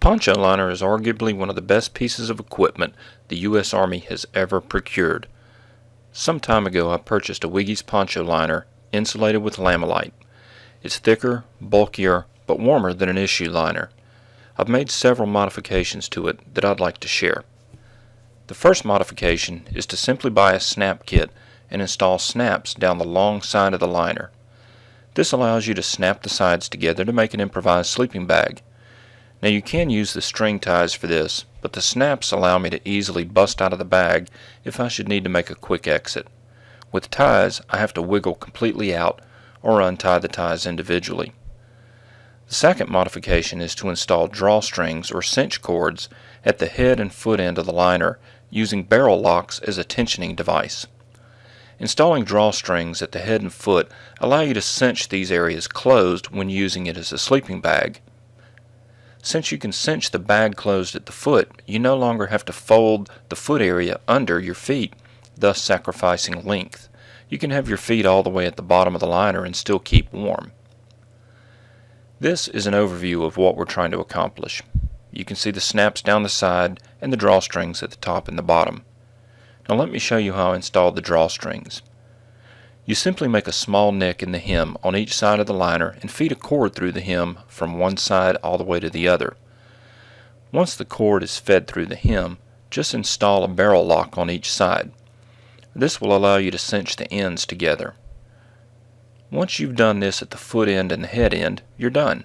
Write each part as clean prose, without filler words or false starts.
poncho liner is arguably one of the best pieces of equipment the U.S. Army has ever procured. Some time ago I purchased a Wiggy's poncho liner insulated with lamellite. It's thicker, bulkier, but warmer than an issue liner. I've made several modifications to it that I'd like to share. The first modification is to simply buy a snap kit and install snaps down the long side of the liner. This allows you to snap the sides together to make an improvised sleeping bag. Now you can use the string ties for this, but the snaps allow me to easily bust out of the bag if I should need to make a quick exit. With ties, I have to wiggle completely out or untie the ties individually. The second modification is to install drawstrings or cinch cords at the head and foot end of the liner using barrel locks as a tensioning device. Installing drawstrings at the head and foot allow you to cinch these areas closed when using it as a sleeping bag. Since you can cinch the bag closed at the foot, you no longer have to fold the foot area under your feet, thus sacrificing length. You can have your feet all the way at the bottom of the liner and still keep warm. This is an overview of what we're trying to accomplish. You can see the snaps down the side and the drawstrings at the top and the bottom. Now let me show you how I installed the drawstrings. You simply make a small nick in the hem on each side of the liner and feed a cord through the hem from one side all the way to the other. Once the cord is fed through the hem, just install a barrel lock on each side. This will allow you to cinch the ends together. Once you've done this at the foot end and the head end, you're done.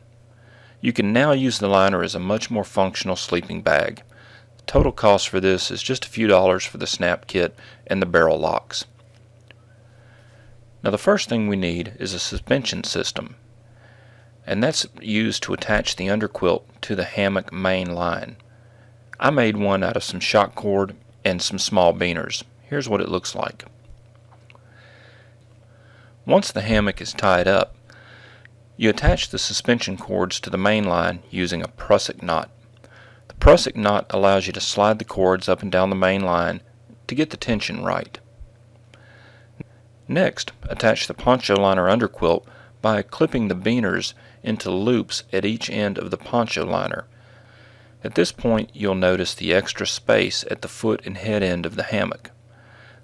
You can now use the liner as a much more functional sleeping bag. The total cost for this is just a few dollars for the snap kit and the barrel locks. Now the first thing we need is a suspension system, and that's used to attach the underquilt to the hammock main line. I made one out of some shock cord and some small beaners. Here's what it looks like. Once the hammock is tied up, you attach the suspension cords to the main line using a prusik knot. The prusik knot allows you to slide the cords up and down the main line to get the tension right. Next, attach the poncho liner underquilt by clipping the beaners into loops at each end of the poncho liner. At this point, you'll notice the extra space at the foot and head end of the hammock.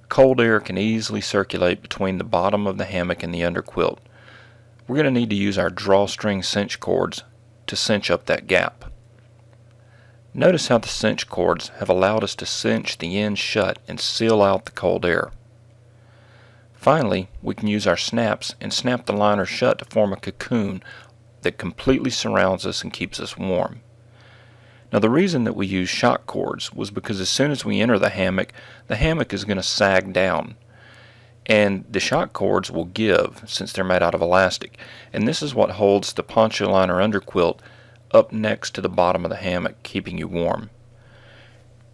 Cold air can easily circulate between the bottom of the hammock and the underquilt. We're going to need to use our drawstring cinch cords to cinch up that gap. Notice how the cinch cords have allowed us to cinch the ends shut and seal out the cold air. Finally, we can use our snaps and snap the liner shut to form a cocoon that completely surrounds us and keeps us warm. Now the reason that we use shock cords was because as soon as we enter the hammock is going to sag down. And the shock cords will give since they're made out of elastic. And this is what holds the poncho liner underquilt up next to the bottom of the hammock, keeping you warm.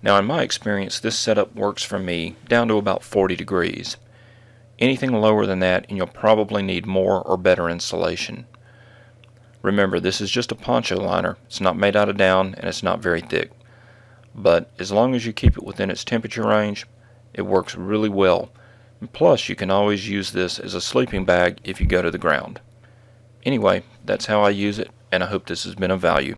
Now in my experience, this setup works for me down to about 40 degrees. Anything lower than that and you'll probably need more or better insulation. Remember, this is just a poncho liner. It's not made out of down and it's not very thick. But as long as you keep it within its temperature range, it works really well. And plus, you can always use this as a sleeping bag if you go to the ground. Anyway, that's how I use it, and I hope this has been of value.